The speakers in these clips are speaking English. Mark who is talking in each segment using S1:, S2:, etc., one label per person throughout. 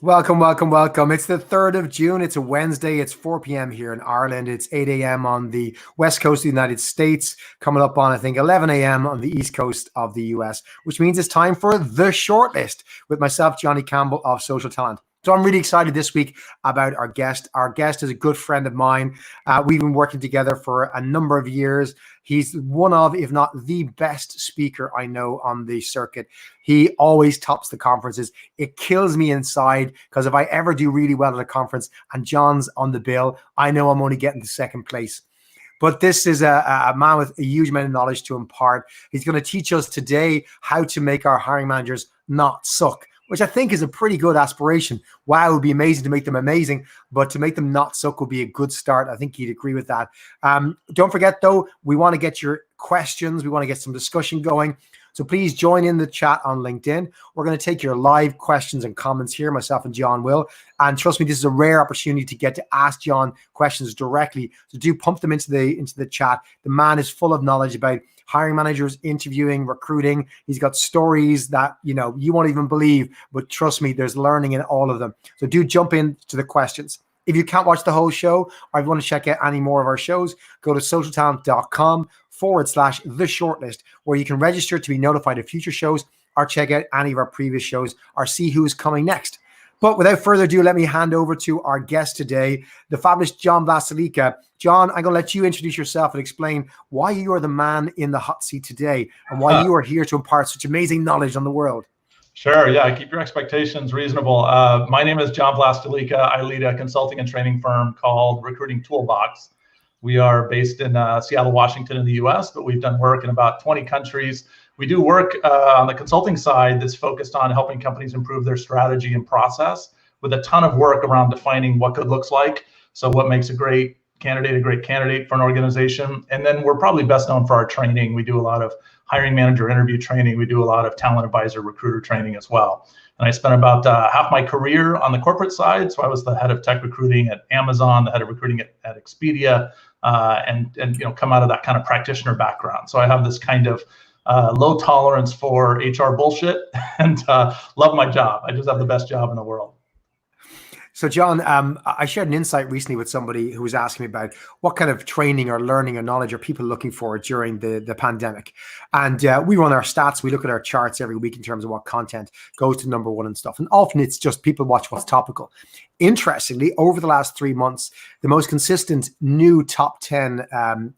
S1: Welcome, welcome, welcome. It's the 3rd of June. It's a Wednesday. It's 4 p.m. here in Ireland. It's 8 a.m. on the west coast of the United States, coming up on, I think, 11 a.m. on the east coast of the US, which means it's time for The Shortlist with myself, Johnny Campbell of Social Talent. So I'm really excited this week about our guest. Our guest is a good friend of mine. We've been working together for a number of years. He's one of, if not the best speaker I know on the circuit. He always tops the conferences. It kills me inside because if I ever do really well at a conference and John's on the bill, I know I'm only getting to second place. But this is a man with a huge amount of knowledge to impart. He's going to teach us today how to make our hiring managers not suck, which I think is a pretty good aspiration. Wow, it would be amazing to make them amazing, but to make them not suck would be a good start. I think he'd agree with that. Don't forget, though, we want to get your questions. We want to get some discussion going. So please join in the chat on LinkedIn. We're going to take your live questions and comments here, myself and John will. And trust me, this is a rare opportunity to get to ask John questions directly. So do pump them into the chat. The man is full of knowledge about hiring managers, interviewing, recruiting. He's got stories that, you won't even believe, but trust me, there's learning in all of them. So do jump into the questions. If you can't watch the whole show or if you want to check out any more of our shows, go to socialtalent.com/the shortlist, where you can register to be notified of future shows or check out any of our previous shows or see who's coming next. But without further ado, let me hand over to our guest today, the fabulous John Vlastelica. John, I'm going to let you introduce yourself and explain why you are the man in the hot seat today and why you are here to impart such amazing knowledge on the world.
S2: Sure. Yeah. Keep your expectations reasonable. My name is John Vlastelica. I lead a consulting and training firm called Recruiting Toolbox. We are based in Seattle, Washington in the US, but we've done work in about 20 countries. We do work on the consulting side that's focused on helping companies improve their strategy and process, with a ton of work around defining what good looks like. So what makes a great candidate for an organization. And then we're probably best known for our training. We do a lot of hiring manager interview training. We do a lot of talent advisor recruiter training as well. And I spent about half my career on the corporate side. So I was the head of tech recruiting at Amazon, the head of recruiting at Expedia, and come out of that kind of practitioner background. So I have this kind of low tolerance for HR bullshit and love my job. I just have the best job in the world.
S1: So, John, I shared an insight recently with somebody who was asking me about what kind of training or learning or knowledge are people looking for during the pandemic. And we run our stats. We look at our charts every week in terms of what content goes to number one and stuff. And often it's just people watch what's topical. Interestingly, over the last 3 months, the most consistent new top 10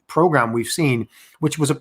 S1: program we've seen, which was a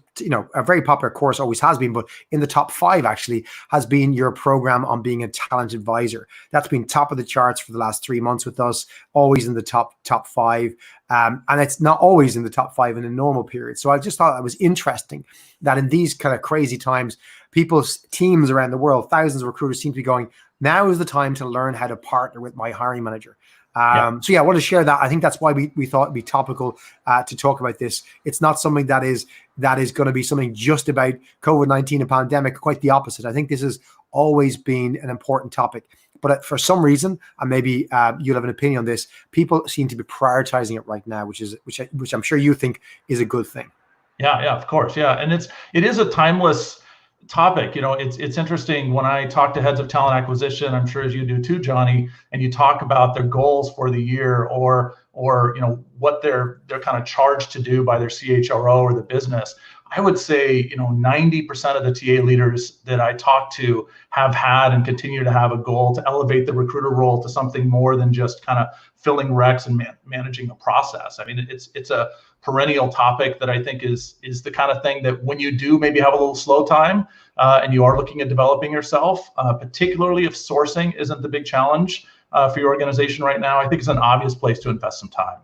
S1: very popular course, always has been, but in the top 5 actually has been your program on being a talent advisor. That's been top of the charts for the last 3 months with us, always in the top 5. And it's not always in the top 5 in a normal period. So I just thought it was interesting that in these kind of crazy times, people's teams around the world, thousands of recruiters seem to be going, now is the time to learn how to partner with my hiring manager. So I want to share that. I think that's why we thought it'd be topical to talk about this. It's not something that is going to be something just about COVID-19 and pandemic. Quite the opposite. I think this has always been an important topic. But for some reason, and maybe you'll have an opinion on this, people seem to be prioritizing it right now, which I'm sure you think is a good thing.
S2: Yeah, of course. Yeah, and it is a timeless topic. It's interesting when I talk to heads of talent acquisition, I'm sure as you do too, Johnny, and you talk about their goals for the year or what they're kind of charged to do by their CHRO or the business. I would say 90% of the TA leaders that I talk to have had and continue to have a goal to elevate the recruiter role to something more than just kind of filling recs and managing a process. I mean, it's a perennial topic that I think is the kind of thing that when you do maybe have a little slow time and you are looking at developing yourself, particularly if sourcing isn't the big challenge for your organization right now, I think it's an obvious place to invest some time.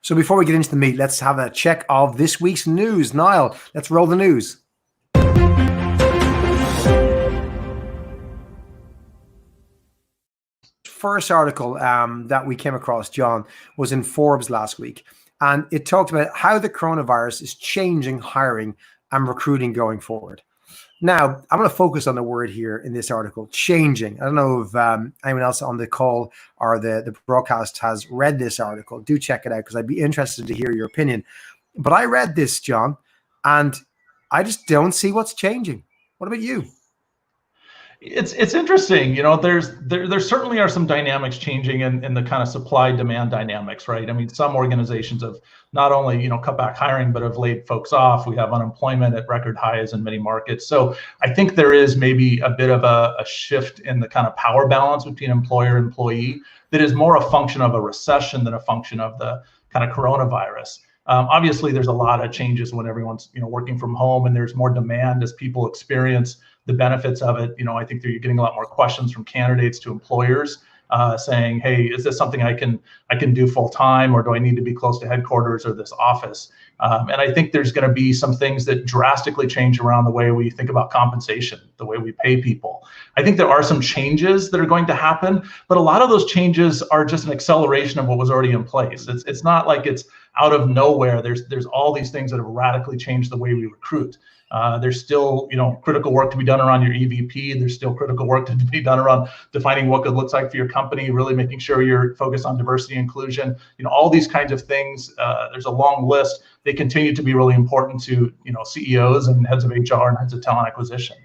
S1: So before we get into the meat, let's have a check of this week's news. Niall, let's roll the news. First article that we came across, John, was in Forbes last week. And it talked about how the coronavirus is changing hiring and recruiting going forward. Now, I'm going to focus on the word here in this article, changing. I don't know if anyone else on the call or the broadcast has read this article. Do check it out because I'd be interested to hear your opinion. But I read this, John, and I just don't see what's changing. What about you?
S2: It's interesting. There certainly are some dynamics changing in the kind of supply demand dynamics, right? I mean, some organizations have not only cut back hiring, but have laid folks off. We have unemployment at record highs in many markets. So I think there is maybe a bit of a shift in the kind of power balance between employer and employee that is more a function of a recession than a function of the kind of coronavirus. Obviously, there's a lot of changes when everyone's working from home, and there's more demand as people experience the benefits of it. I think that you're getting a lot more questions from candidates to employers saying, "Hey, is this something I can do full time, or do I need to be close to headquarters or this office?" And I think there's going to be some things that drastically change around the way we think about compensation, the way we pay people. I think there are some changes that are going to happen, but a lot of those changes are just an acceleration of what was already in place. It's not like it's out of nowhere. There's all these things that have radically changed the way we recruit. There's still, critical work to be done around your EVP. There's still critical work to be done around defining what good looks like for your company, really making sure you're focused on diversity and inclusion, all these kinds of things. There's a long list. They continue to be really important to, CEOs and heads of HR and heads of talent acquisition.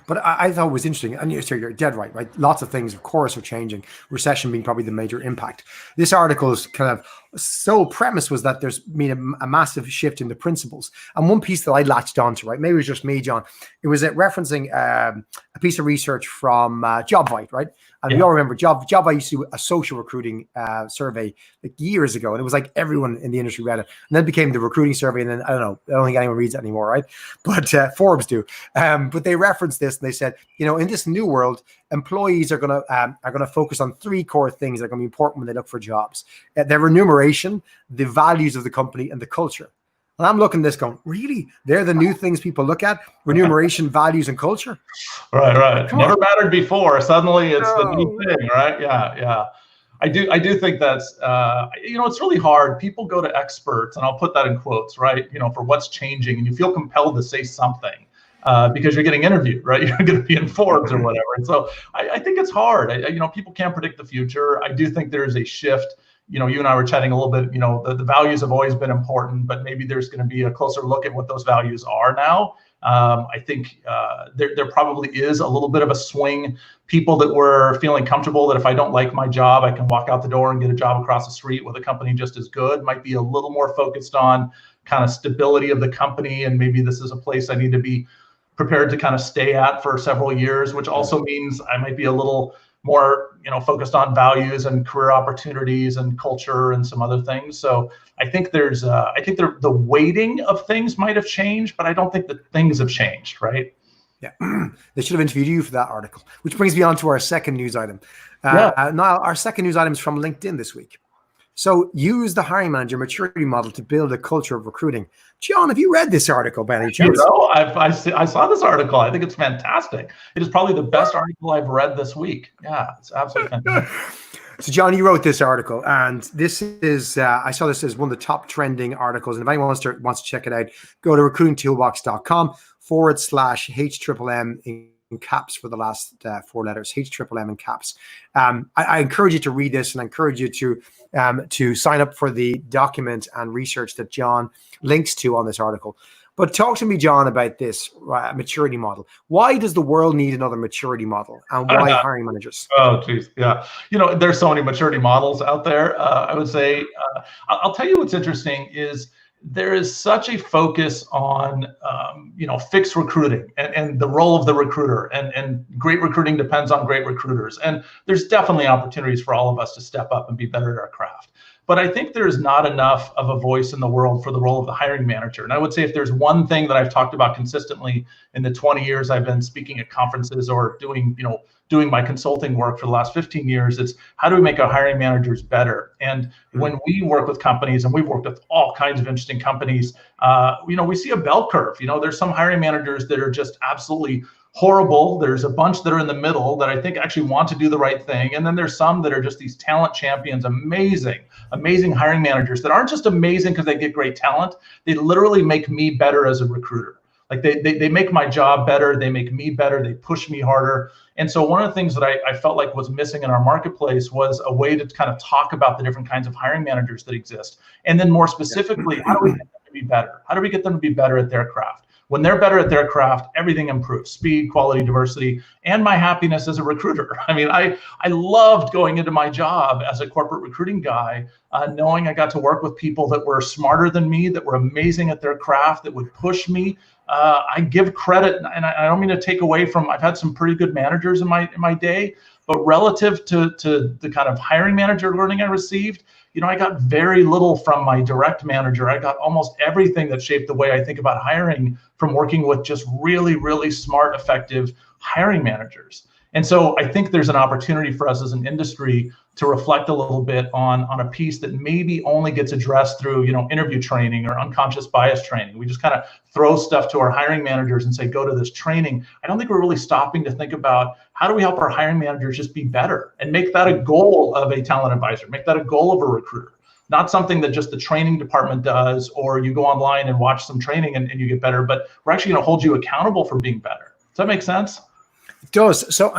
S1: But I thought it was interesting, and you're dead right? Lots of things, of course, are changing. Recession being probably the major impact. This article's kind of sole premise was that there's been a massive shift in the principles. And one piece that I latched onto, right? Maybe it was just me, John. It was referencing a piece of research from JobVite, right? And we all remember JobVite used to do a social recruiting survey like years ago, and it was like everyone in the industry read it. And then it became the recruiting survey, and then I don't think anyone reads it anymore, right? But Forbes do. But they referenced this, and they said, in this new world, employees are gonna focus on three core things that are gonna be important when they look for jobs: their remuneration, the values of the company, and the culture. And I'm looking at this going, really? They're the new things people look at? Remuneration, values, and culture?
S2: Right. Never mattered before. Suddenly it's the new thing, right? Yeah. I do think that's, it's really hard. People go to experts, and I'll put that in quotes, right? For what's changing, and you feel compelled to say something because you're getting interviewed, right? You're going to be in Forbes or whatever. And so I think it's hard. People can't predict the future. I do think there is a shift. You and I were chatting a little bit, the values have always been important, but maybe there's going to be a closer look at what those values are now. I think there probably is a little bit of a swing. People that were feeling comfortable that if I don't like my job, I can walk out the door and get a job across the street with a company just as good, might be a little more focused on kind of stability of the company. And maybe this is a place I need to be prepared to kind of stay at for several years, which also means I might be a little more, focused on values and career opportunities and culture and some other things. So I think the weighting of things might have changed, but I don't think that things have changed, right?
S1: Yeah, they should have interviewed you for that article, which brings me on to our second news item. Now, our second news item is from LinkedIn this week. So use the hiring manager maturity model to build a culture of recruiting. John, have you read this article by any chance?
S2: I saw this article. I think it's fantastic. It is probably the best article I've read this week. Yeah, it's absolutely fantastic.
S1: So, John, you wrote this article, and this is, I saw this as one of the top trending articles. And if anyone wants to check it out, go to recruitingtoolbox.com/HMM in caps for the last four letters, HMM in caps. I encourage you to read this, and I encourage you to sign up for the document and research that John links to on this article. But talk to me, John, about this maturity model. Why does the world need another maturity model, and why hiring managers?
S2: Oh, geez, yeah. There's so many maturity models out there. I would say, I'll tell you what's interesting is there is such a focus on, fixed recruiting and the role of the recruiter, and great recruiting depends on great recruiters. And there's definitely opportunities for all of us to step up and be better at our craft. But I think there's not enough of a voice in the world for the role of the hiring manager. And I would say if there's one thing that I've talked about consistently in the 20 years I've been speaking at conferences or doing my consulting work for the last 15 years, it's how do we make our hiring managers better? And when we work with companies, and we've worked with all kinds of interesting companies, we see a bell curve. There's some hiring managers that are just absolutely horrible. There's a bunch that are in the middle that I think actually want to do the right thing. And then there's some that are just these talent champions, amazing hiring managers that aren't just amazing because they get great talent. They literally make me better as a recruiter. Like they make my job better. They make me better. They push me harder. And so one of the things that I felt like was missing in our marketplace was a way to kind of talk about the different kinds of hiring managers that exist. And then more specifically, how do we get them to be better? How do we get them to be better at their craft? When they're better at their craft, everything improves: speed, quality, diversity, and my happiness as a recruiter. I mean, I loved going into my job as a corporate recruiting guy, knowing I got to work with people that were smarter than me, that were amazing at their craft, that would push me. I give credit, and I don't mean to take away from, I've had some pretty good managers in my day, but relative to the kind of hiring manager learning I received, I got very little from my direct manager. I got almost everything that shaped the way I think about hiring from working with just really, really smart, effective hiring managers. And so I think there's an opportunity for us as an industry to reflect a little bit on a piece that maybe only gets addressed through, interview training or unconscious bias training. We just kind of throw stuff to our hiring managers and say, go to this training. I don't think we're really stopping to think about how do we help our hiring managers just be better and make that a goal of a talent advisor, make that a goal of a recruiter, not something that just the training department does, or you go online and watch some training and you get better, but we're actually going to hold you accountable for being better. Does that make sense?
S1: It does. So,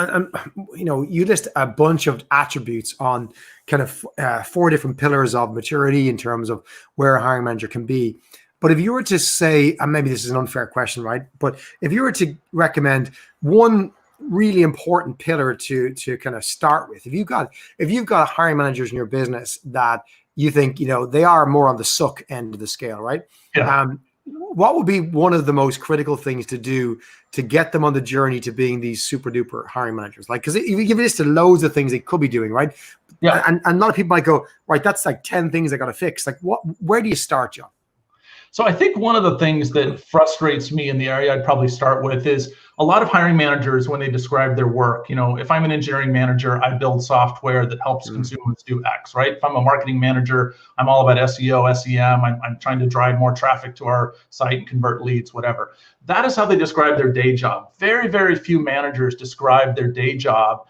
S1: you list a bunch of attributes on kind of 4 different pillars of maturity in terms of where a hiring manager can be. But if you were to say, and maybe this is an unfair question, right? But if you were to recommend one really important pillar to kind of start with, if you've got hiring managers in your business that you think, they are more on the suck end of the scale, right?
S2: Yeah.
S1: What would be one of the most critical things to do to get them on the journey to being these super duper hiring managers? Like, because if you give this to loads of things they could be doing, right?
S2: Yeah.
S1: And a lot of people might go, right, that's like 10 things I got to fix. Like, where do you start, John?
S2: So I think one of the things that frustrates me in the area I'd probably start with is a lot of hiring managers, when they describe their work, if I'm an engineering manager, I build software that helps consumers do X, right? If I'm a marketing manager, I'm all about SEO, SEM. I'm trying to drive more traffic to our site and convert leads, whatever. That is how they describe their day job. Very, very few managers describe their day job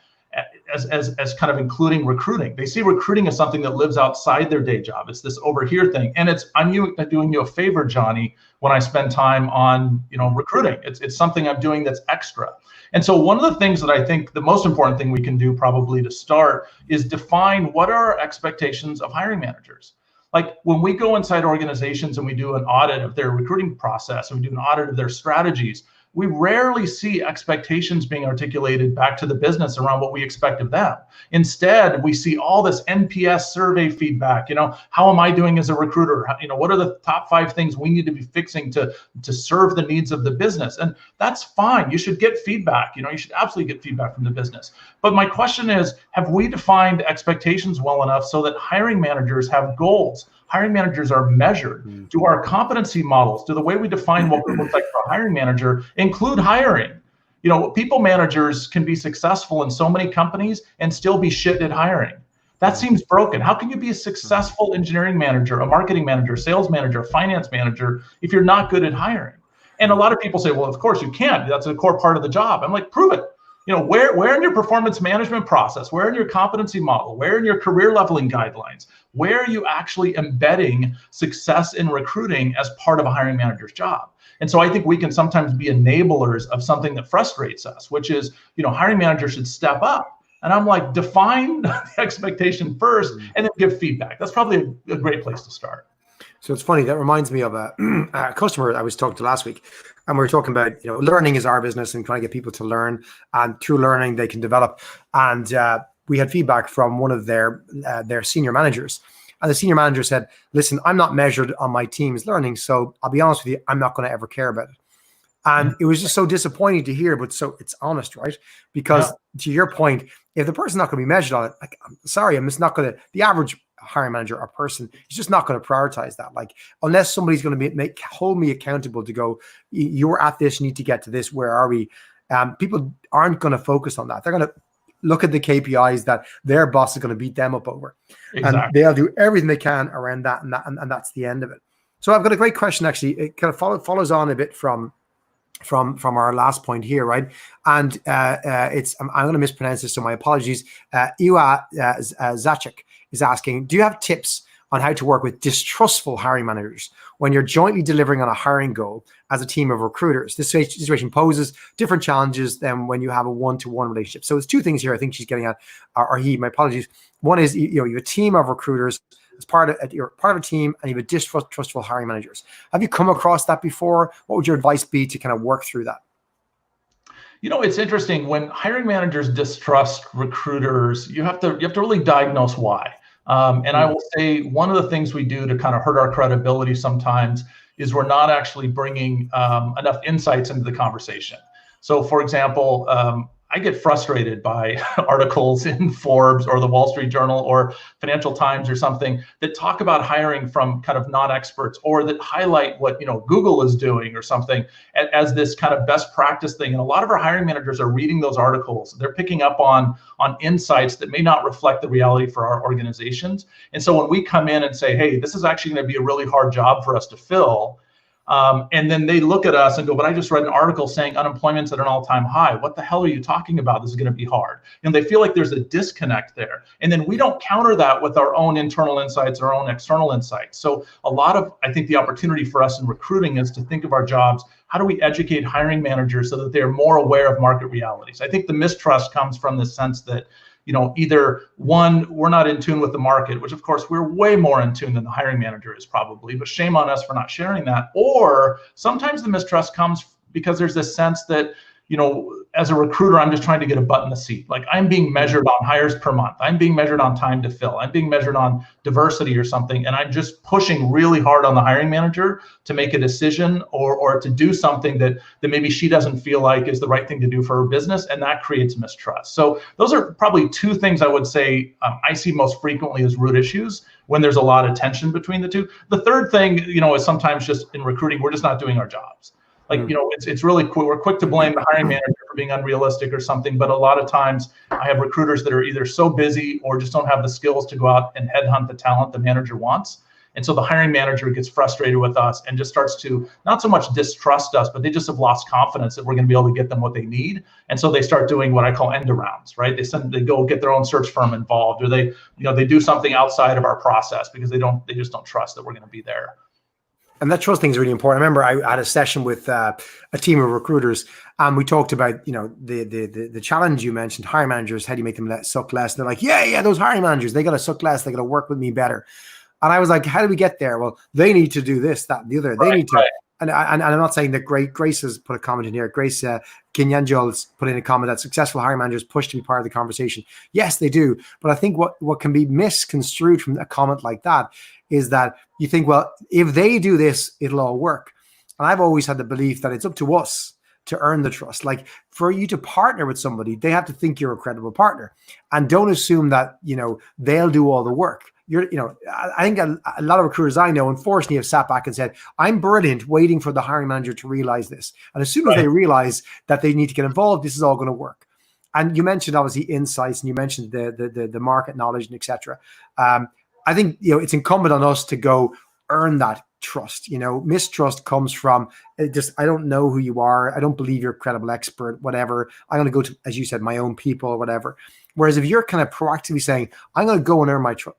S2: as kind of including recruiting. They see recruiting as something that lives outside their day job. It's this over here thing. And I'm doing you a favor, Johnny, when I spend time on, recruiting. It's something I'm doing that's extra. And so one of the things that I think the most important thing we can do probably to start is define what are our expectations of hiring managers. Like when we go inside organizations and we do an audit of their recruiting process and we do an audit of their strategies, we rarely see expectations being articulated back to the business around what we expect of them. Instead, we see all this NPS survey feedback. How am I doing as a recruiter? What are the top 5 things we need to be fixing to serve the needs of the business? And that's fine. You should get feedback. You should absolutely get feedback from the business. But my question is, have we defined expectations well enough so that hiring managers have goals? Hiring managers are measured. Do our competency models, do the way we define what it looks like for a hiring manager include hiring? People managers can be successful in so many companies and still be shit at hiring. That seems broken. How can you be a successful engineering manager, a marketing manager, sales manager, a finance manager if you're not good at hiring? And a lot of people say, well, of course you can. That's a core part of the job. I'm like, prove it. Where in your performance management process, where in your competency model, where in your career leveling guidelines, where are you actually embedding success in recruiting as part of a hiring manager's job? And so I think we can sometimes be enablers of something that frustrates us, which is, hiring managers should step up. And I'm like, define the expectation first and then give feedback. That's probably a great place to start.
S1: So it's funny, that reminds me of a customer I was talking to last week. And we were talking about, learning is our business and trying to get people to learn. And through learning, they can develop. And we had feedback from one of their senior managers. And the senior manager said, listen, I'm not measured on my team's learning. So I'll be honest with you, I'm not going to ever care about it. And it was just so disappointing to hear, but so it's honest, right? Because to your point, if the person's not going to be measured on it, like, I'm sorry, I'm just not going to, the average hiring manager or person is just not going to prioritize that. Like, unless somebody's going to hold me accountable to go, you're at this, you need to get to this, where are we? People aren't going to focus on that. They're going to look at the KPIs that their boss is going to beat them up over. Exactly. And they'll do everything they can around that, and that's the end of it. So I've got a great question, actually. It kind of follows on a bit from our last point here, right? And I'm going to mispronounce this, so my apologies. Iwa Zacek is asking, do you have tips on how to work with distrustful hiring managers when you're jointly delivering on a hiring goal as a team of recruiters? This situation poses different challenges than when you have a one-to-one relationship. So there's 2 things here I think she's getting at, or he, my apologies. One is, you have a team of recruiters as you're part of a team and you have distrustful hiring managers. Have you come across that before? What would your advice be to kind of work through that?
S2: It's interesting when hiring managers distrust recruiters. You have to really diagnose why. And I will say one of the things we do to kind of hurt our credibility sometimes is we're not actually bringing enough insights into the conversation. So, for example, I get frustrated by articles in Forbes or the Wall Street Journal or Financial Times or something that talk about hiring from kind of non-experts, or that highlight what Google is doing or something as this kind of best practice thing. And a lot of our hiring managers are reading those articles. They're picking up on insights that may not reflect the reality for our organizations. And so when we come in and say, hey, this is actually going to be a really hard job for us to fill, and then they look at us and go, but I just read an article saying unemployment's at an all-time high. What the hell are you talking about? This is going to be hard. And they feel like there's a disconnect there. And then we don't counter that with our own internal insights, our own external insights. So a lot of, I think the opportunity for us in recruiting is to think of our jobs. How do we educate hiring managers so that they're more aware of market realities? I think the mistrust comes from the sense that either one, we're not in tune with the market, which of course we're way more in tune than the hiring manager is probably, but shame on us for not sharing that. Or sometimes the mistrust comes because there's this sense that, as a recruiter, I'm just trying to get a butt in the seat. Like I'm being measured on hires per month. I'm being measured on time to fill. I'm being measured on diversity or something. And I'm just pushing really hard on the hiring manager to make a decision or to do something that maybe she doesn't feel like is the right thing to do for her business. And that creates mistrust. So those are probably two things I would say I see most frequently as root issues when there's a lot of tension between the two. The third thing, is sometimes just in recruiting, we're just not doing our jobs. Like, it's really quick. We're quick to blame the hiring manager for being unrealistic or something. But a lot of times I have recruiters that are either so busy or just don't have the skills to go out and headhunt the talent the manager wants. And so the hiring manager gets frustrated with us and just starts to not so much distrust us, but they just have lost confidence that we're going to be able to get them what they need. And so they start doing what I call end arounds, right? They go get their own search firm involved, or they do something outside of our process because they just don't trust that we're going to be there.
S1: And that trust thing is really important. I remember I had a session with a team of recruiters, and we talked about, the challenge you mentioned, hiring managers. How do you make them suck less? And they're like, yeah, those hiring managers, they got to suck less. They got to work with me better. And I was like, how do we get there? Well, they need to do this, that, and the other. They need to. Right. And I'm not saying that Grace has put a comment in here. Grace Kinyanjol's put in a comment that successful hiring managers push to be part of the conversation. Yes, they do. But I think what can be misconstrued from a comment like that is that you think, well, if they do this, it'll all work. And I've always had the belief that it's up to us to earn the trust. Like for you to partner with somebody, they have to think you're a credible partner, and don't assume that, they'll do all the work. I think a lot of recruiters I know, unfortunately, have sat back and said, I'm brilliant, waiting for the hiring manager to realize this. And as soon as they realize that they need to get involved, this is all going to work. And you mentioned obviously insights, and you mentioned the market knowledge and etc. I think, it's incumbent on us to go earn that trust. Mistrust comes from I don't know who you are. I don't believe you're a credible expert, whatever. I'm going to go to, as you said, my own people or whatever. Whereas if you're kind of proactively saying, I'm going to go and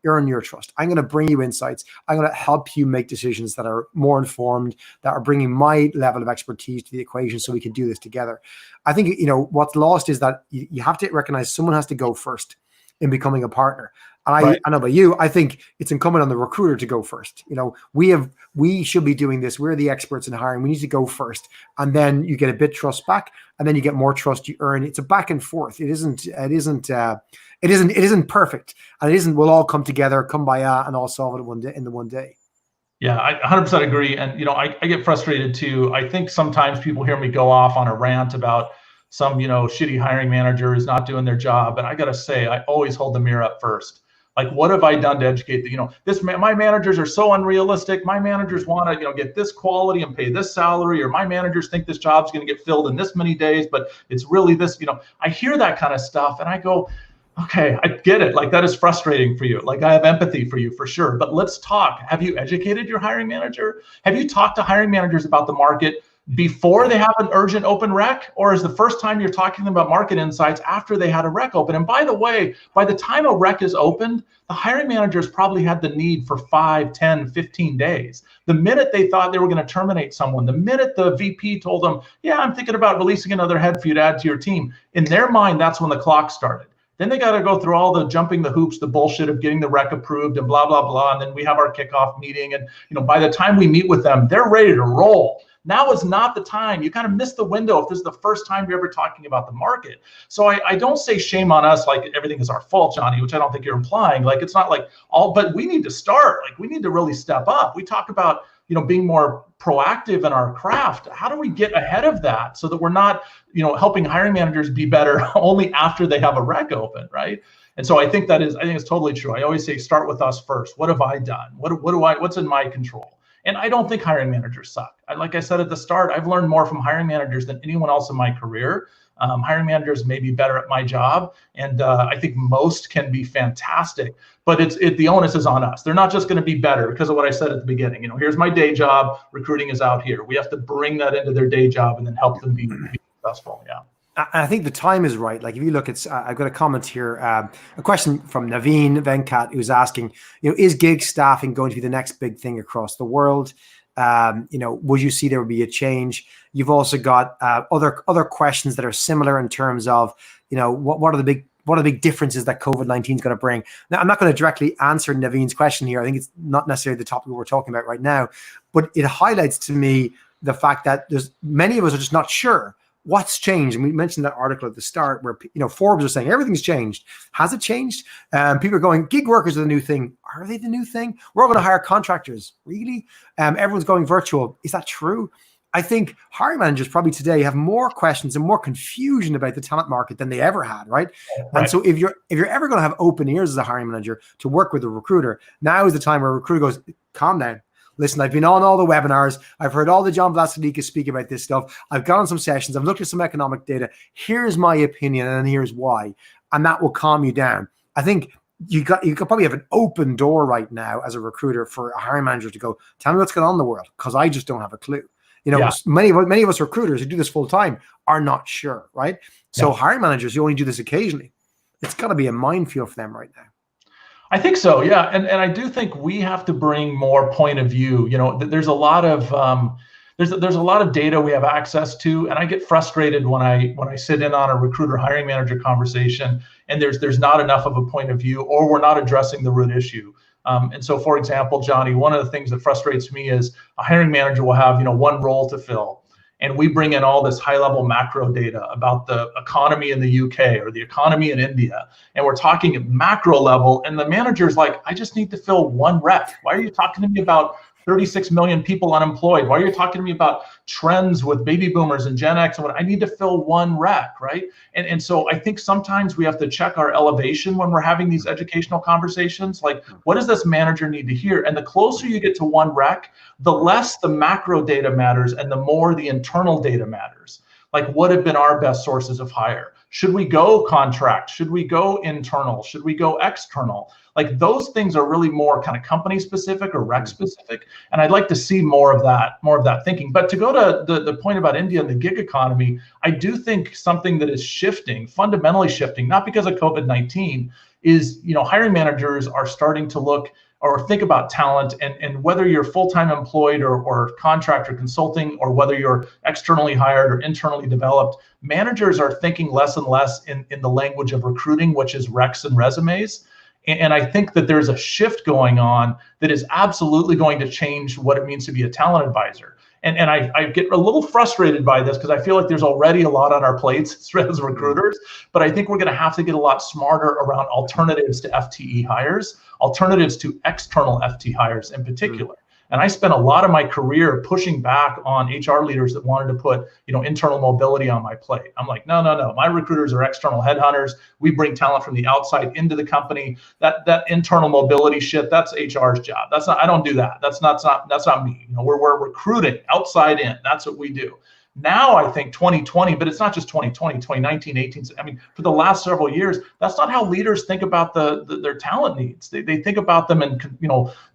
S1: earn your trust. I'm going to bring you insights. I'm going to help you make decisions that are more informed, that are bringing my level of expertise to the equation so we can do this together. I think, what's lost is that you have to recognize someone has to go first in becoming a partner. And I know about you, I think it's incumbent on the recruiter to go first. We should be doing this. We're the experts in hiring. We need to go first. And then you get a bit trust back, and then you get more trust you earn. It's a back and forth. It isn't perfect. And it isn't, we'll all come together, kumbaya, and all solve it in one day.
S2: Yeah, I 100% agree. And, I get frustrated too. I think sometimes people hear me go off on a rant about some, shitty hiring manager is not doing their job. And I got to say, I always hold the mirror up first. Like, what have I done to educate my managers are so unrealistic. My managers want to, get this quality and pay this salary, or my managers think this job's going to get filled in this many days, but it's really this, I hear that kind of stuff and I go, okay, I get it. Like, that is frustrating for you. Like, I have empathy for you for sure, but let's talk. Have you educated your hiring manager? Have you talked to hiring managers about the market before they have an urgent open rec, or is the first time you're talking to them about market insights after they had a rec open? And by the way, by the time a rec is opened, the hiring managers probably had the need for 5, 10, 15 days. The minute they thought they were going to terminate someone, the minute the VP told them, yeah, I'm thinking about releasing another head for you to add to your team, in their mind, that's when the clock started. Then they got to go through all the jumping the hoops, the bullshit of getting the rec approved and blah, blah, blah. And then we have our kickoff meeting. And, by the time we meet with them, they're ready to roll. Now is not the time. You kind of miss the window if this is the first time you're ever talking about the market. So I don't say shame on us like everything is our fault, Johnny, which I don't think you're implying. Like, it's not like but we need to start. Like, we need to really step up. We talk about, being more proactive in our craft. How do we get ahead of that so that we're not, helping hiring managers be better only after they have a rec open, right? And so I think it's totally true. I always say, start with us first. What have I done? What's in my control? And I don't think hiring managers suck. Like I said at the start, I've learned more from hiring managers than anyone else in my career. Hiring managers may be better at my job, and I think most can be fantastic. But the onus is on us. They're not just going to be better because of what I said at the beginning. Here's my day job. Recruiting is out here. We have to bring that into their day job and then help them be successful. Yeah.
S1: I think the time is right. Like, if you look at, I've got a comment here, a question from Naveen Venkat, who's asking, is gig staffing going to be the next big thing across the world? Would you see there would be a change? You've also got other questions that are similar in terms of, what are the big differences that COVID-19 is going to bring? Now, I'm not going to directly answer Naveen's question here. I think it's not necessarily the topic we're talking about right now, but it highlights to me the fact that there's many of us are just not sure what's changed. And we mentioned that article at the start where, Forbes are saying everything's changed. Has it changed? People are going, gig workers are the new thing. Are they the new thing? We're all going to hire contractors. Really? Everyone's going virtual. Is that true? I think hiring managers probably today have more questions and more confusion about the talent market than they ever had, right? And so if you're ever going to have open ears as a hiring manager to work with a recruiter, now is the time where a recruiter goes, calm down. Listen, I've been on all the webinars. I've heard all the John Vlastelica speak about this stuff. I've gone on some sessions. I've looked at some economic data. Here's my opinion, and here's why. And that will calm you down. I think you could probably have an open door right now as a recruiter for a hiring manager to go, tell me what's going on in the world, because I just don't have a clue. Many of us recruiters who do this full time are not sure, right? So hiring managers who only do this occasionally, it's got to be a minefield for them right now.
S2: I think so, yeah, and I do think we have to bring more point of view. There's a lot of there's a lot of data we have access to, and I get frustrated when I sit in on a recruiter hiring manager conversation and there's not enough of a point of view, or we're not addressing the root issue. And so, for example, Johnny, one of the things that frustrates me is a hiring manager will have one role to fill. And we bring in all this high-level macro data about the economy in the UK or the economy in India. And we're talking at macro level, and the manager's like, I just need to fill one rec. Why are you talking to me about 36 million people unemployed? Why are you talking to me about trends with baby boomers and Gen X? And I need to fill one rec, right? And so I think sometimes we have to check our elevation when we're having these educational conversations. Like, what does this manager need to hear? And the closer you get to one rec, the less the macro data matters and the more the internal data matters. Like, what have been our best sources of hire? Should we go contract? Should we go internal? Should we go external? Like, those things are really more kind of company specific or rec specific. And I'd like to see more of that thinking. But to go to the point about India and the gig economy, I do think something that is shifting, fundamentally shifting, not because of COVID-19, is, hiring managers are starting to look or think about talent, and whether you're full-time employed or contract or consulting, or whether you're externally hired or internally developed, managers are thinking less and less in the language of recruiting, which is recs and resumes. And I think that there's a shift going on that is absolutely going to change what it means to be a talent advisor. And I get a little frustrated by this because I feel like there's already a lot on our plates as recruiters, but I think we're going to have to get a lot smarter around alternatives to FTE hires, alternatives to external FTE hires in particular. And I spent a lot of my career pushing back on HR leaders that wanted to put, internal mobility on my plate. I'm like, no. My recruiters are external headhunters. We bring talent from the outside into the company. That internal mobility shit, that's HR's job. I don't do that. That's not me. We're recruiting outside in. That's what we do. Now I think 2020, but it's not just 2020, 2019, 18. I mean, for the last several years, that's not how leaders think about their talent needs. They think about them in,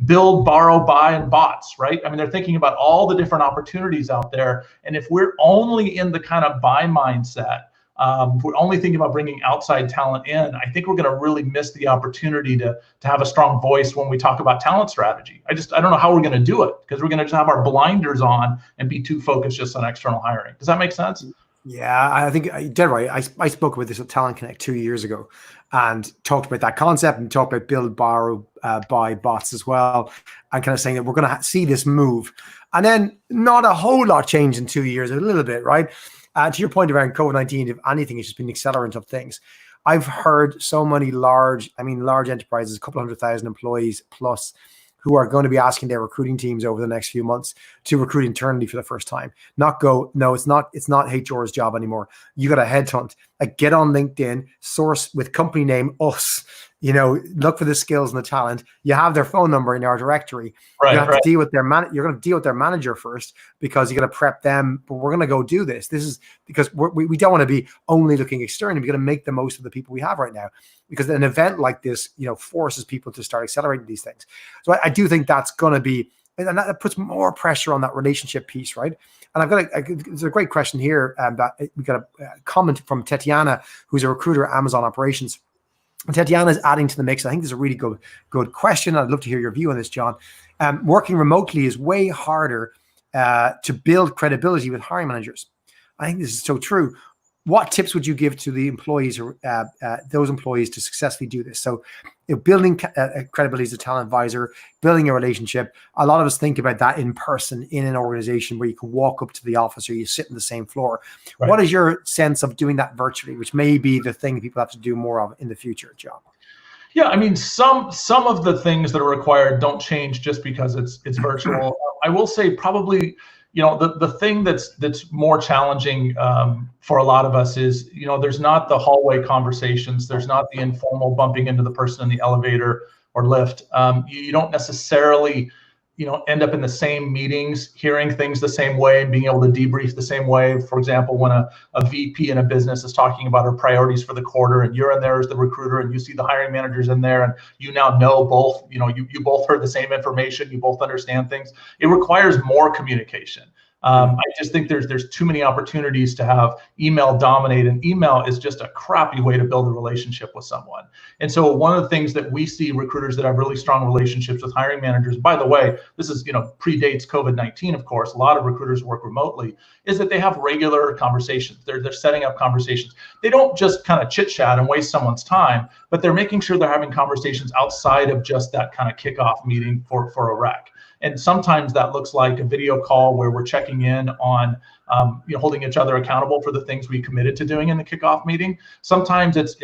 S2: build, borrow, buy, and bots, right? I mean, they're thinking about all the different opportunities out there. And if we're only in the kind of buy mindset, if we're only thinking about bringing outside talent in, I think we're going to really miss the opportunity to have a strong voice when we talk about talent strategy. I don't know how we're going to do it, because we're going to just have our blinders on and be too focused just on external hiring. Does that make sense?
S1: Yeah, I think you're dead right. I spoke about this at Talent Connect 2 years ago and talked about that concept and talked about build, borrow, buy bots as well, and kind of saying that we're going to see this move. And then not a whole lot changed in 2 years, a little bit, right? To your point around COVID-19, if anything, it's just been an accelerant of things. I've heard so many large enterprises, a couple 100,000 employees plus, who are going to be asking their recruiting teams over the next few months to recruit internally for the first time. Not go, no, it's not HR's job anymore. You got to headhunt. Like, get on LinkedIn, source with company name us, look for the skills and the talent. You have their phone number in our directory.
S2: Right,
S1: you have to deal with their you're going to deal with their manager first, because you got to prep them. But we're going to go do this. This is because we don't want to be only looking externally. We're going to make the most of the people we have right now, because an event like this, forces people to start accelerating these things. So I do think that's going to be, and that puts more pressure on that relationship piece, right? And I've got there's a great question here that we got a comment from Tatiana, who's a recruiter at Amazon Operations. And Tatiana is adding to the mix. I think this is a really good question. I'd love to hear your view on this, John. Working remotely is way harder to build credibility with hiring managers. I think this is so true. What tips would you give to the employees, or those employees, to successfully do this? So, building credibility as a talent advisor, building a relationship. A lot of us think about that in person in an organization where you can walk up to the office or you sit in the same floor. Right. What is your sense of doing that virtually, which may be the thing people have to do more of in the future, John?
S2: Yeah, I mean, some of the things that are required don't change just because it's virtual. I will say probably, the thing that's more challenging for a lot of us is, there's not the hallway conversations. There's not the informal bumping into the person in the elevator or lift. You don't necessarily, end up in the same meetings, hearing things the same way, and being able to debrief the same way. For example, when a VP in a business is talking about her priorities for the quarter, and you're in there as the recruiter, and you see the hiring managers in there, and you now know both, you both heard the same information, you both understand things. It requires more communication. I just think there's too many opportunities to have email dominate, and email is just a crappy way to build a relationship with someone. And so one of the things that we see recruiters that have really strong relationships with hiring managers, by the way, this is, predates COVID-19, of course, a lot of recruiters work remotely, is that they have regular conversations. They're setting up conversations. They don't just kind of chit chat and waste someone's time, but they're making sure they're having conversations outside of just that kind of kickoff meeting for a rec. And sometimes that looks like a video call where we're checking in on, holding each other accountable for the things we committed to doing in the kickoff meeting. Sometimes it's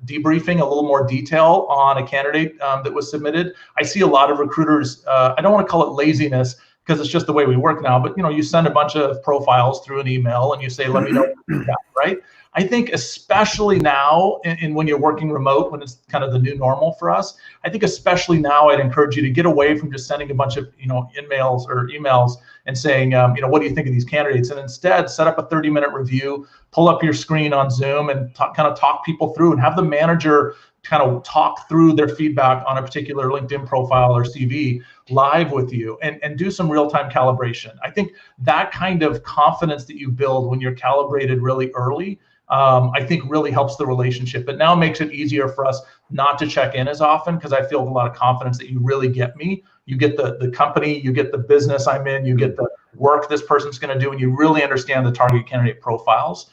S2: debriefing a little more detail on a candidate that was submitted. I see a lot of recruiters, I don't want to call it laziness, because it's just the way we work now, but you send a bunch of profiles through an email and you say, let me know, right? I think especially now, and when you're working remote, when it's kind of the new normal for us, I think especially now, I'd encourage you to get away from just sending a bunch of emails and saying, what do you think of these candidates? And instead, set up a 30-minute review, pull up your screen on Zoom, and kind of talk people through, and have the manager kind of talk through their feedback on a particular LinkedIn profile or CV live with you, and do some real-time calibration. I think that kind of confidence that you build when you're calibrated really early, I think really helps the relationship. But now makes it easier for us not to check in as often, because I feel a lot of confidence that you really get me. You get the company, you get the business I'm in, you get the work this person's going to do, and you really understand the target candidate profiles.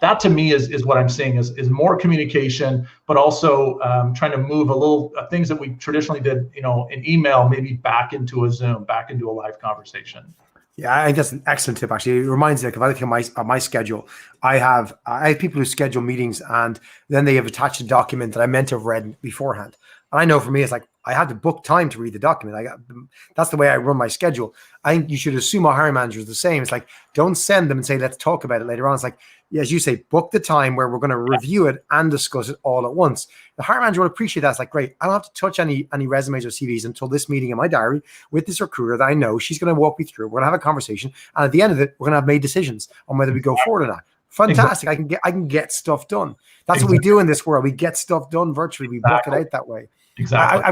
S2: That to me is what I'm seeing is more communication, but also trying to move a little things that we traditionally did, in email, maybe back into a Zoom, back into a live conversation.
S1: Yeah, I think that's an excellent tip. Actually, it reminds me, like, if I think of my schedule, I have people who schedule meetings, and then they have attached a document that I meant to have read beforehand. And I know for me, it's like I have to book time to read the document. That's the way I run my schedule. I think you should assume our hiring manager is the same. It's like, don't send them and say, let's talk about it later on. It's like, as you say, book the time where we're going to review it and discuss it all at once. The hiring manager will appreciate that. It's like, great, I don't have to touch any resumes or CVs until this meeting in my diary with this recruiter that I know. She's going to walk me through. We're going to have a conversation, and at the end of it, we're going to have made decisions on whether we go forward or not. Fantastic. Exactly. I can get stuff done. That's exactly what we do in this world. We get stuff done virtually. We book it out that way.
S2: Exactly.
S1: I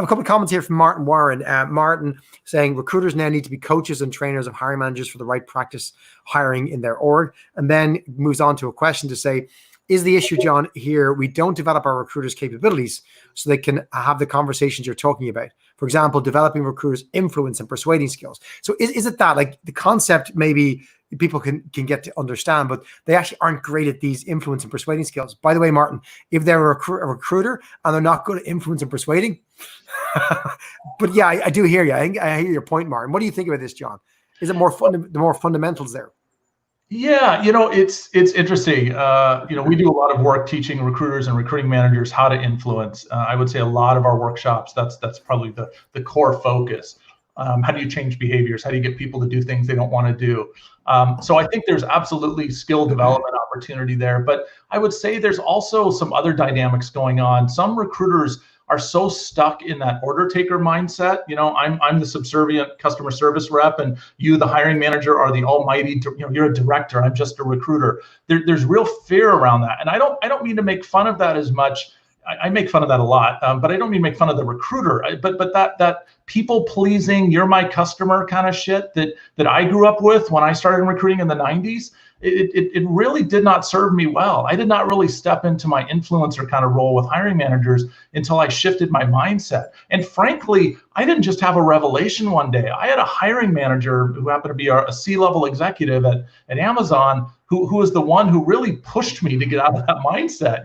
S1: have a couple of comments here from Martin Warren. Martin saying recruiters now need to be coaches and trainers of hiring managers for the right practice hiring in their org. And then moves on to a question to say, is the issue, John, here we don't develop our recruiters' capabilities so they can have the conversations you're talking about? For example, developing recruiters' influence and persuading skills. So is it that, like, the concept maybe people can get to understand, but they actually aren't great at these influence and persuading skills. By the way, Martin, if they're a recruiter and they're not good at influence and persuading, but yeah, I do hear you. I hear your point, Martin. What do you think about this, John? Is it the more fundamentals there?
S2: Yeah, it's interesting. We do a lot of work teaching recruiters and recruiting managers how to influence. I would say a lot of our workshops, that's probably the core focus. How do you change behaviors? How do you get people to do things they don't want to do? So I think there's absolutely skill development opportunity there, but I would say there's also some other dynamics going on. Some recruiters are so stuck in that order taker mindset. I'm the subservient customer service rep, and you, the hiring manager, are the almighty. You're a director. I'm just a recruiter. There's real fear around that, and I don't mean to make fun of that as much. I make fun of that a lot, but I don't mean to make fun of the recruiter. But that people pleasing, you're my customer kind of shit that I grew up with when I started recruiting in the 90s. It really did not serve me well. I did not really step into my influencer kind of role with hiring managers until I shifted my mindset. And frankly, I didn't just have a revelation one day. I had a hiring manager who happened to be a C-level executive at Amazon who was the one who really pushed me to get out of that mindset.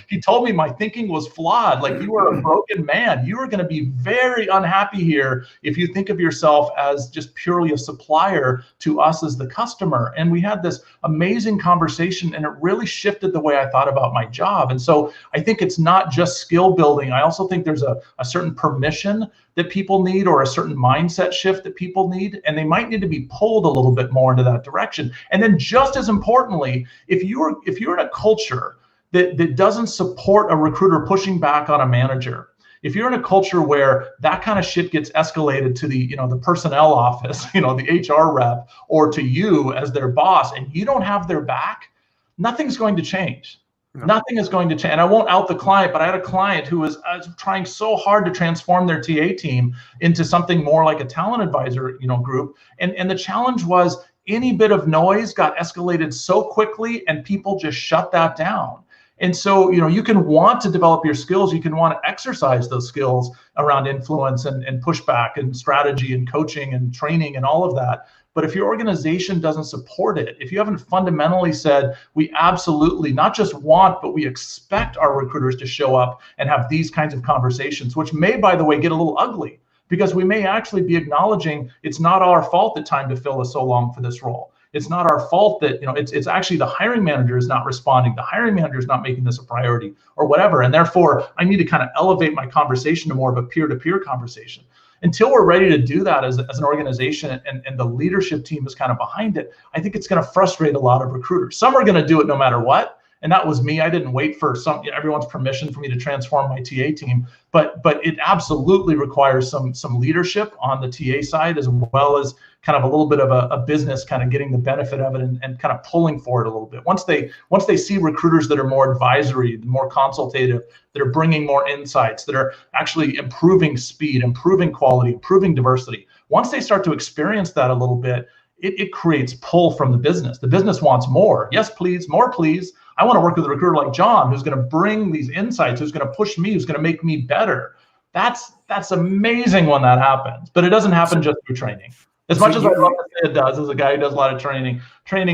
S2: He told me my thinking was flawed. Like, you are a broken man. You are going to be very unhappy here if you think of yourself as just purely a supplier to us as the customer. And we had this amazing conversation, and it really shifted the way I thought about my job. And so I think it's not just skill building. I also think there's a certain permission that people need, or a certain mindset shift that people need, and they might need to be pulled a little bit more into that direction. And then, just as importantly, if you're in a culture that doesn't support a recruiter pushing back on a manager, if you're in a culture where that kind of shit gets escalated to the personnel office, the HR rep, or to you as their boss, and you don't have their back, nothing's going to change. No. Nothing is going to change. And I won't out the client, but I had a client who was trying so hard to transform their TA team into something more like a talent advisor, group. And the challenge was, any bit of noise got escalated so quickly, and people just shut that down. And so, you can want to develop your skills. You can want to exercise those skills around influence and pushback and strategy and coaching and training and all of that. But if your organization doesn't support it, if you haven't fundamentally said, we absolutely not just want, but we expect our recruiters to show up and have these kinds of conversations, which may, by the way, get a little ugly, because we may actually be acknowledging it's not our fault that time to fill is so long for this role. It's not our fault that, it's actually the hiring manager is not responding. The hiring manager is not making this a priority or whatever. And therefore, I need to kind of elevate my conversation to more of a peer-to-peer conversation. Until we're ready to do that as an organization, and the leadership team is kind of behind it, I think it's going to frustrate a lot of recruiters. Some are going to do it no matter what. And that was me. I didn't wait for everyone's permission for me to transform my TA team, but it absolutely requires some leadership on the TA side, as well as kind of a little bit of a business kind of getting the benefit of it and kind of pulling for it a little bit. Once they see recruiters that are more advisory, more consultative, that are bringing more insights, that are actually improving speed, improving quality, improving diversity. Once they start to experience that a little bit, it creates pull from the business. The business wants more. Yes, please, more, please. I want to work with a recruiter like John, who's going to bring these insights, who's going to push me, who's going to make me better. That's amazing when that happens, but it doesn't happen just through training. As much as I love to say it does, as a guy who does a lot of training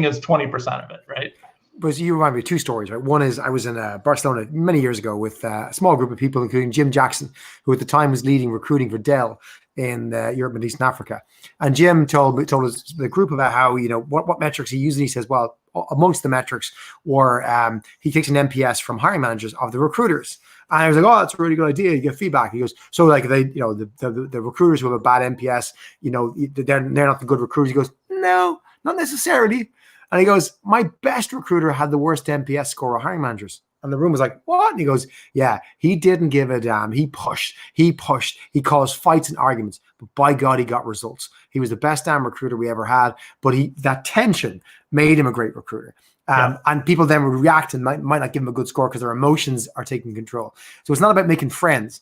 S2: is 20% of it, right?
S1: But you remind me of two stories, right? One is I was in Barcelona many years ago with a small group of people, including Jim Jackson, who at the time was leading recruiting for Dell in Europe, Middle East, and Africa. And Jim told us, the group, about how, what metrics he used. And he says, well, amongst the metrics were he takes an NPS from hiring managers of the recruiters. And I was like, oh, that's a really good idea. You get feedback. He goes, so like the recruiters who have a bad NPS, they're not the good recruiters. He goes, no, not necessarily. And he goes, my best recruiter had the worst NPS score of hiring managers. And the room was like, what? And he goes, yeah, he didn't give a damn. He pushed, he caused fights and arguments, but by God, he got results. He was the best damn recruiter we ever had, but that tension made him a great recruiter. And people then would react and might not give him a good score because their emotions are taking control. So it's not about making friends.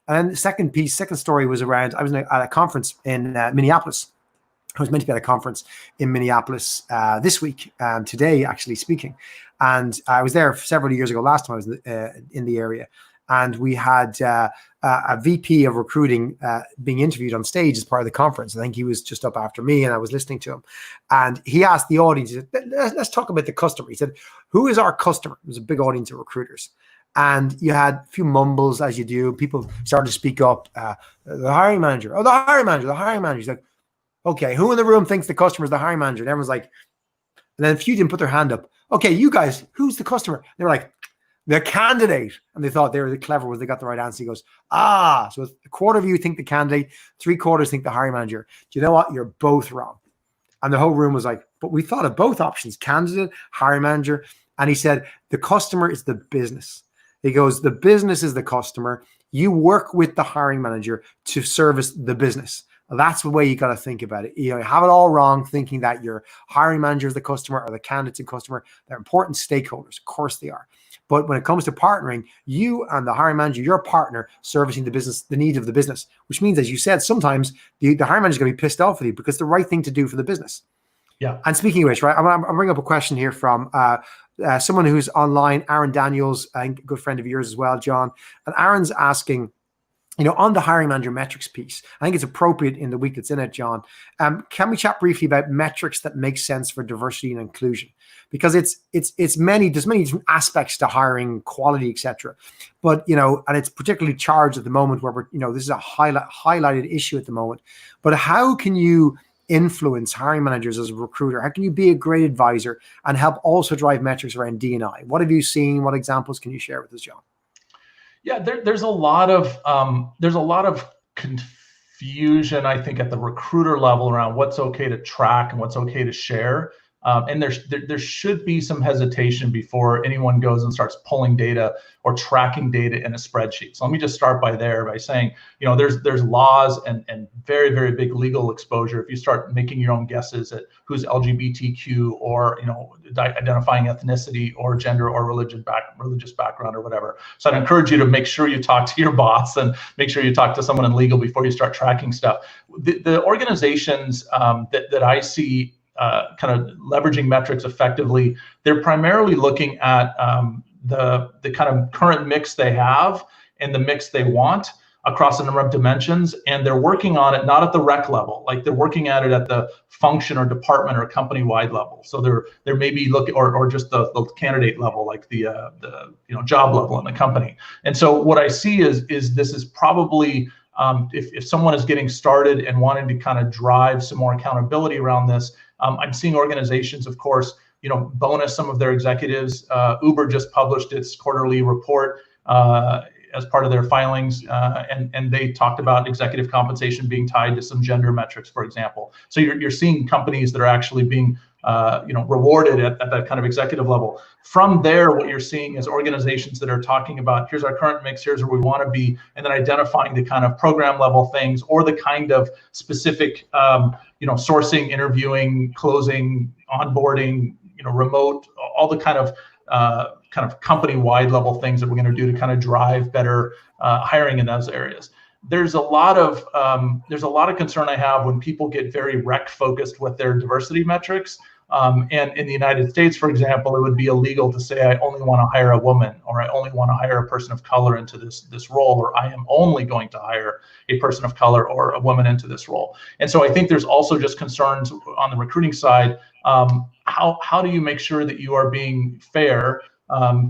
S1: And then the second story was around, I was at a conference in Minneapolis. I was meant to be at a conference in Minneapolis this week, today actually speaking. And I was there several years ago, last time I was in the area. and we had a VP of recruiting being interviewed on stage as part of the conference. I think he was just up after me, and I was listening to him. And he asked the audience, he said, let's talk about the customer. He said, who is our customer? It was a big audience of recruiters. And you had a few mumbles, as you do. People started to speak up. The hiring manager. Oh, the hiring manager. The hiring manager. He's like, okay, who in the room thinks the customer is the hiring manager? And everyone's like, and then a few didn't put their hand up. Okay, you guys, who's the customer? They were like, the candidate. And they thought they were the clever ones. They got the right answer. He goes, so a quarter of you think the candidate, 3/4 think the hiring manager. Do you know what? You're both wrong. And the whole room was like, but we thought of both options, candidate, hiring manager. And he said, the customer is the business. He goes, the business is the customer. You work with the hiring manager to service the business. That's the way you got to think about it. You have it all wrong, thinking that your hiring manager is the customer or the candidate's the customer. They're important stakeholders. Of course they are. But when it comes to partnering, you and the hiring manager, your partner, servicing the business, the needs of the business, which means, as you said, sometimes the hiring manager is going to be pissed off with you because it's the right thing to do for the business.
S2: Yeah. And
S1: speaking of which, right, I'm going to bring up a question here from someone who's online, Aaron Daniels, I think a good friend of yours as well, John. And Aaron's asking, on the hiring manager metrics piece, I think it's appropriate in the week that's in it, John. Can we chat briefly about metrics that make sense for diversity and inclusion? Because there's many different aspects to hiring, quality, etc. But and it's particularly charged at the moment where this is a highlighted issue at the moment. But how can you influence hiring managers as a recruiter? How can you be a great advisor and help also drive metrics around D&I? What have you seen? What examples can you share with us, John?
S2: Yeah, there's a lot of confusion, I think, at the recruiter level around what's okay to track and what's okay to share. And there should be some hesitation before anyone goes and starts pulling data or tracking data in a spreadsheet. So let me just start by saying, there's laws and very, very big legal exposure if you start making your own guesses at who's LGBTQ or identifying ethnicity or gender or religious background or whatever. So I'd encourage you to make sure you talk to your boss and make sure you talk to someone in legal before you start tracking stuff. The organizations that I see kind of leveraging metrics effectively, they're primarily looking at the kind of current mix they have and the mix they want across a number of dimensions, and they're working on it not at the rec level, like they're working at it at the function or department or company-wide level. So they're maybe looking or just the candidate level, like the job level in the company. And so what I see is this is probably if someone is getting started and wanting to kind of drive some more accountability around this, I'm seeing organizations, of course, bonus some of their executives. Uber just published its quarterly report as part of their filings, and they talked about executive compensation being tied to some gender metrics, for example. So you're seeing companies that are actually being rewarded at that kind of executive level. From there, what you're seeing is organizations that are talking about, here's our current mix, here's where we want to be, and then identifying the kind of program level things or the kind of specific, sourcing, interviewing, closing, onboarding, remote, all the kind of company-wide level things that we're going to do to kind of drive better hiring in those areas. There's a lot of concern I have when people get very rec focused with their diversity metrics. And in the United States, for example, it would be illegal to say I only want to hire a woman, or I only want to hire a person of color into this role, or I am only going to hire a person of color or a woman into this role. And so I think there's also just concerns on the recruiting side. How do you make sure that you are being fair,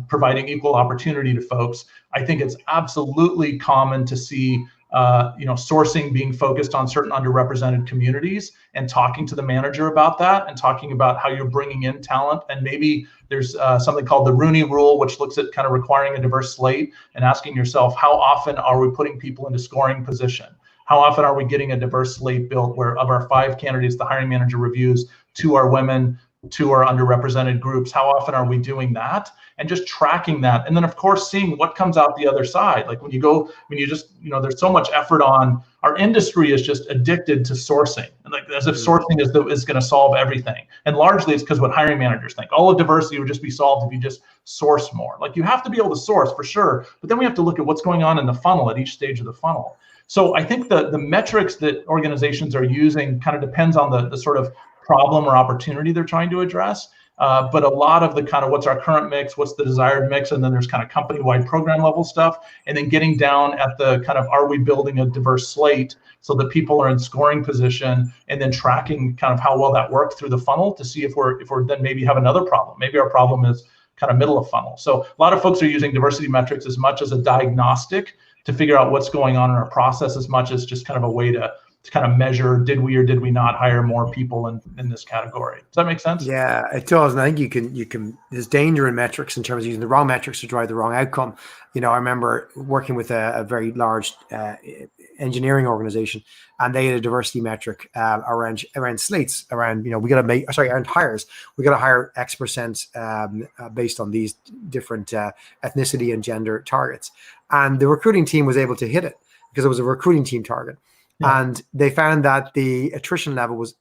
S2: providing equal opportunity to folks? I think it's absolutely common to see sourcing being focused on certain underrepresented communities and talking to the manager about that and talking about how you're bringing in talent. And maybe there's something called the Rooney Rule, which looks at kind of requiring a diverse slate and asking yourself, how often are we putting people into scoring position? How often are we getting a diverse slate built where of our 5 candidates the hiring manager reviews, 2 are women, 2 are underrepresented groups? How often are we doing that? And just tracking that. And then of course, seeing what comes out the other side. Like when you just, there's so much effort on, our industry is just addicted to sourcing. And like as if sourcing is going to solve everything. And largely it's because what hiring managers think. All of diversity would just be solved if you just source more. Like you have to be able to source for sure, but then we have to look at what's going on in the funnel at each stage of the funnel. So I think the metrics that organizations are using kind of depends on the sort of problem or opportunity they're trying to address. But a lot of the kind of what's our current mix, what's the desired mix, and then there's kind of company-wide program level stuff, and then getting down at the kind of, are we building a diverse slate so that people are in scoring position, and then tracking kind of how well that worked through the funnel to see if we're then maybe have another problem. Maybe our problem is kind of middle of funnel. So a lot of folks are using diversity metrics as much as a diagnostic to figure out what's going on in our process, as much as just kind of a way to kind of measure, did we or did we not hire more people in this category? Does that make sense?
S1: Yeah, it does. And I think you can, there's danger in metrics in terms of using the wrong metrics to drive the wrong outcome. I remember working with a very large engineering organization, and they had a diversity metric around slates, around, we got to make, around hires. We got to hire X percent based on these different ethnicity and gender targets. And the recruiting team was able to hit it because it was a recruiting team target. Yeah. And they found that the attrition level was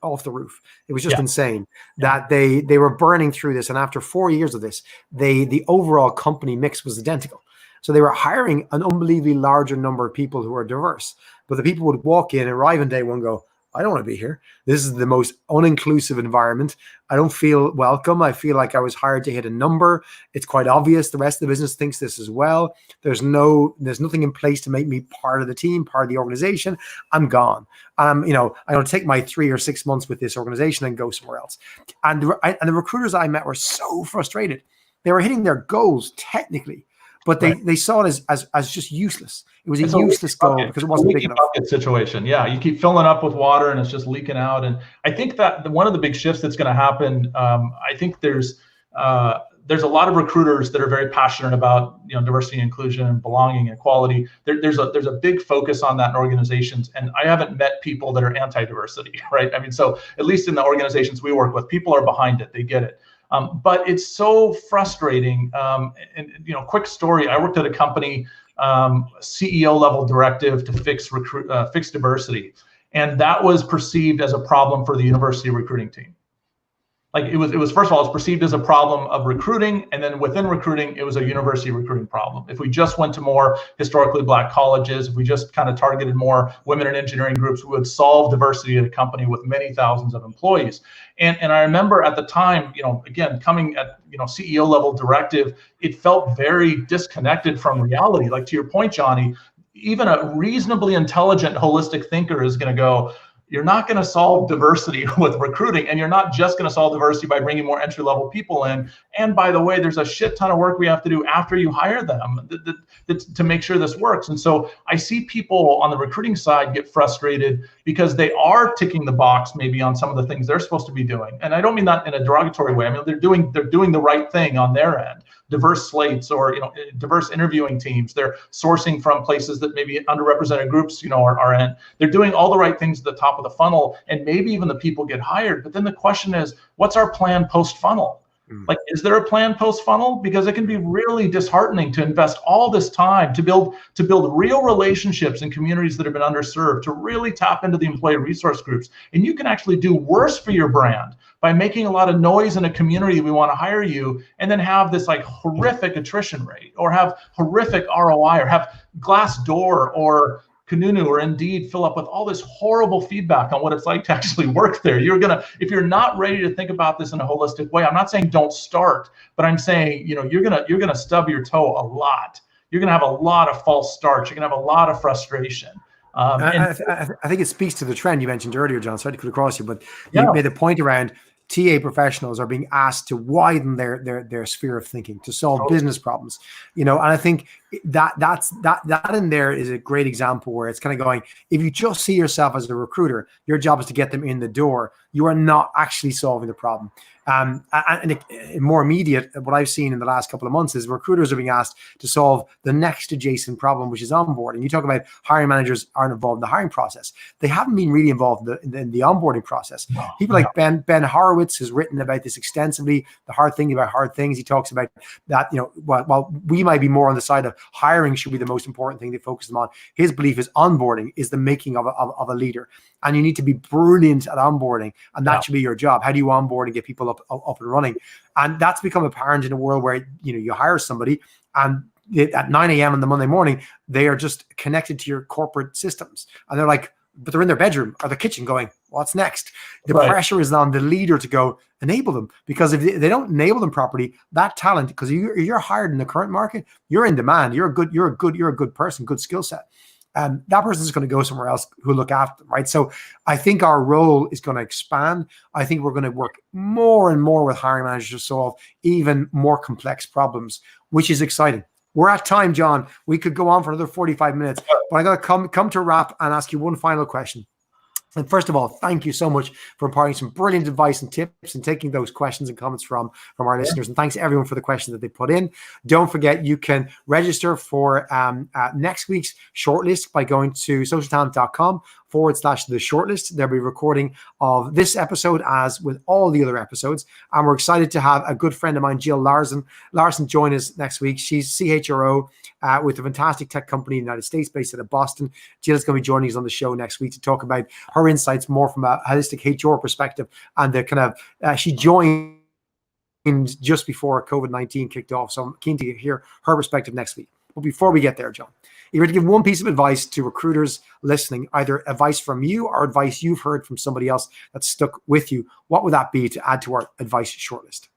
S1: off the roof. It was just insane that they were burning through this. And after 4 years of this, the overall company mix was identical. So they were hiring an unbelievably larger number of people who are diverse. But the people would walk in, arrive on day one, go, I don't want to be here. This is the most uninclusive environment. I don't feel welcome. I feel like I was hired to hit a number. It's quite obvious. The rest of the business thinks this as well. There's nothing in place to make me part of the team, part of the organization. I'm gone. I'm going to take my 3 or 6 months with this organization and go somewhere else. And the recruiters I met were so frustrated. They were hitting their goals technically, but they saw it as just useless. It was a useless goal because it wasn't big enough.
S2: Situation. Yeah, you keep filling up with water and it's just leaking out. And I think that one of the big shifts that's going to happen, I think there's a lot of recruiters that are very passionate about diversity, inclusion, and belonging and equality. There's a big focus on that in organizations, and I haven't met people that are anti-diversity, right? I mean, so at least in the organizations we work with, people are behind it. They get it. But it's so frustrating. Quick story. I worked at a company, CEO level directive to fix diversity, and that was perceived as a problem for the university recruiting team. Like it was first of all, it's perceived as a problem of recruiting, and then within recruiting, it was a university recruiting problem. If we just went to more historically Black colleges, if we just kind of targeted more women in engineering groups, we would solve diversity at a company with many thousands of employees. And I remember at the time, again, coming at CEO level directive, it felt very disconnected from reality. Like to your point, Johnny, even a reasonably intelligent, holistic thinker is going to go, you're not going to solve diversity with recruiting, and you're not just going to solve diversity by bringing more entry-level people in. And by the way, there's a shit ton of work we have to do after you hire them to make sure this works. And so I see people on the recruiting side get frustrated because they are ticking the box maybe on some of the things they're supposed to be doing. And I don't mean that in a derogatory way. I mean, they're doing the right thing on their end. Diverse slates or diverse interviewing teams. They're sourcing from places that maybe underrepresented groups are in. They're doing all the right things at the top of the funnel, and maybe even the people get hired. But then the question is, what's our plan post funnel? Like, is there a plan post funnel? Because it can be really disheartening to invest all this time to build real relationships in communities that have been underserved, to really tap into the employee resource groups. And you can actually do worse for your brand by making a lot of noise in a community we want to hire you, and then have this like horrific attrition rate, or have horrific ROI, or have Glassdoor or Kununu or Indeed fill up with all this horrible feedback on what it's like to actually work there. If you're not ready to think about this in a holistic way, I'm not saying don't start, but I'm saying, you're gonna stub your toe a lot. You're gonna have a lot of false starts. You're gonna have a lot of frustration.
S1: I think it speaks to the trend you mentioned earlier, John. Sorry to cut across you, but you made a point around TA professionals are being asked to widen their sphere of thinking to solve business problems, and I think that in there is a great example where it's kind of going, if you just see yourself as a recruiter, your job is to get them in the door. You are not actually solving the problem. And more immediate, what I've seen in the last couple of months is recruiters are being asked to solve the next adjacent problem, which is onboarding. You talk about hiring managers aren't involved in the hiring process. They haven't been really involved in the onboarding process. People like Ben Horowitz has written about this extensively, the hard thing about hard things. He talks about that, while we might be more on the side of hiring should be the most important thing to focus them on, his belief is onboarding is the making of a leader. And you need to be brilliant at onboarding, and that should be your job. How do you onboard and get people up and running? And that's become apparent in a world where you hire somebody, and at 9 a.m. on the Monday morning, they are just connected to your corporate systems, and they're like, but they're in their bedroom or the kitchen going, what's next? The
S2: Right.
S1: pressure is on the leader to go enable them, because if they don't enable them properly, that talent, because you're hired in the current market, you're in demand. You're a good person, good skill set. And that person is going to go somewhere else who look after them, right? So I think our role is going to expand. I think we're going to work more and more with hiring managers to solve even more complex problems, which is exciting. We're at time, John. We could go on for another 45 minutes, but I got to come to wrap and ask you one final question. And first of all, thank you so much for imparting some brilliant advice and tips and taking those questions and comments from our listeners. And thanks to everyone for the questions that they put in. Don't forget, you can register for next week's shortlist by going to socialtalent.com/the shortlist. There'll be a recording of this episode as with all the other episodes. And we're excited to have a good friend of mine, Jill Larson, join us next week. She's CHRO with a fantastic tech company in the United States based out of Boston. Jill's going to be joining us on the show next week to talk about her insights more from a holistic HR perspective, and the kind of she joined just before COVID-19 kicked off. So I'm keen to hear her perspective next week. But before we get there, John, if you were to give one piece of advice to recruiters listening, either advice from you or advice you've heard from somebody else that stuck with you, what would that be to add to our advice shortlist?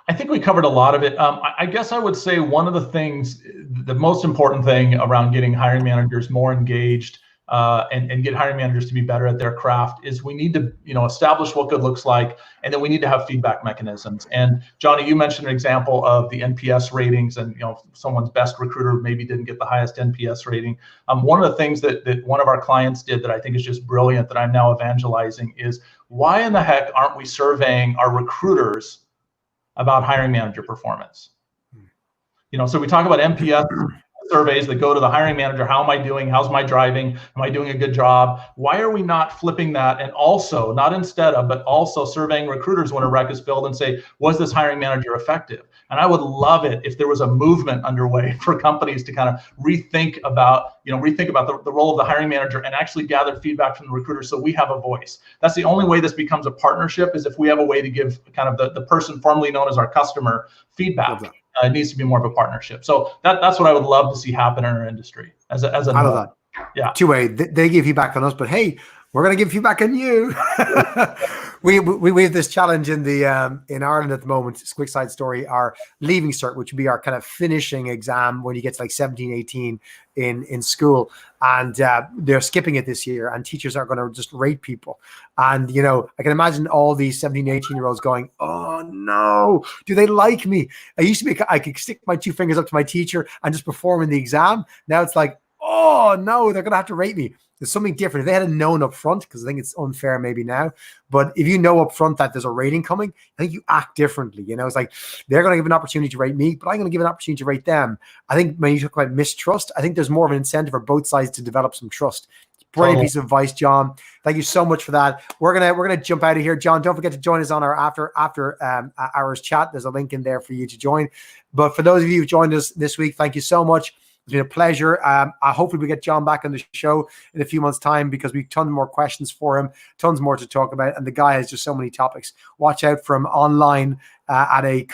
S2: I think we covered a lot of it. I guess I would say one of the things, the most important thing around getting hiring managers more engaged and get hiring managers to be better at their craft is we need to, establish what good looks like, and then we need to have feedback mechanisms. And Johnny, you mentioned an example of the NPS ratings, and someone's best recruiter maybe didn't get the highest NPS rating. One of the things that one of our clients did that I think is just brilliant that I'm now evangelizing is, why in the heck aren't we surveying our recruiters about hiring manager performance? So we talk about NPS surveys that go to the hiring manager. How am I doing? How's my driving? Am I doing a good job? Why are we not flipping that, and also, not instead of, but also surveying recruiters when a rec is filled and say, was this hiring manager effective? And I would love it if there was a movement underway for companies to kind of rethink about the role of the hiring manager and actually gather feedback from the recruiter so we have a voice. That's the only way this becomes a partnership, is if we have a way to give kind of the person formerly known as our customer feedback. It needs to be more of a partnership. So that's what I would love to see happen in our industry as a
S1: I love that.
S2: Yeah.
S1: Two-way. They give feedback on us, but hey, we're going to give feedback on you. we have this challenge in Ireland at the moment. It's a quick side story. Our leaving cert, which would be our kind of finishing exam when you get to like 17, 18 in school, and they're skipping it this year, and teachers are going to just rate people. And I can imagine all these 17, 18-year-olds going, oh no, do they like me? I could stick my two fingers up to my teacher and just perform in the exam. Now it's like, oh no, they're going to have to rate me. There's something different. If they had known up front, because I think it's unfair maybe now, but if you know up front that there's a rating coming, I think you act differently. It's like, they're going to give an opportunity to rate me, but I'm going to give an opportunity to rate them. I think when you talk about mistrust, I think there's more of an incentive for both sides to develop some trust. Brilliant piece of advice, John. Thank you so much for that. We're gonna jump out of here. John, don't forget to join us on our after hours chat. There's a link in there for you to join. But for those of you who joined us this week, thank you so much. It's been a pleasure. Hopefully we get John back on the show in a few months' time, because we've tons more questions for him, tons more to talk about, and the guy has just so many topics. Watch out for him online at a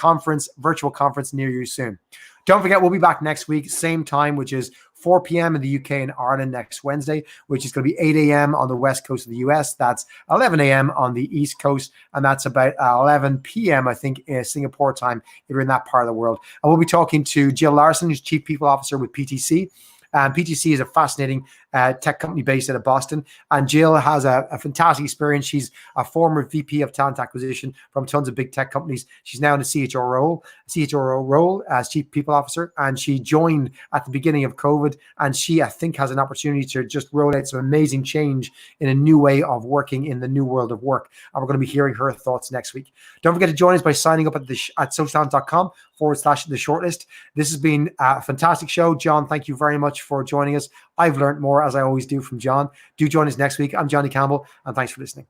S1: virtual conference near you soon. Don't forget, we'll be back next week, same time, which is 4 p.m. in the UK and Ireland next Wednesday, which is going to be 8 a.m. on the west coast of the US. That's 11 a.m. on the east coast, and that's about 11 p.m. I think Singapore time if you're in that part of the world. And we'll be talking to Jill Larson, who's Chief People Officer with PTC. PTC is a fascinating tech company based out of Boston. And Jill has a fantastic experience. She's a former VP of talent acquisition from tons of big tech companies. She's now in the CHRO role as Chief People Officer. And she joined at the beginning of COVID. And she, I think, has an opportunity to just roll out some amazing change in a new way of working in the new world of work. And we're going to be hearing her thoughts next week. Don't forget to join us by signing up at socialtalent.com/the shortlist. This has been a fantastic show. John, thank you very much for joining us. I've learned more, as I always do, from John. Do join us next week. I'm Johnny Campbell, and thanks for listening.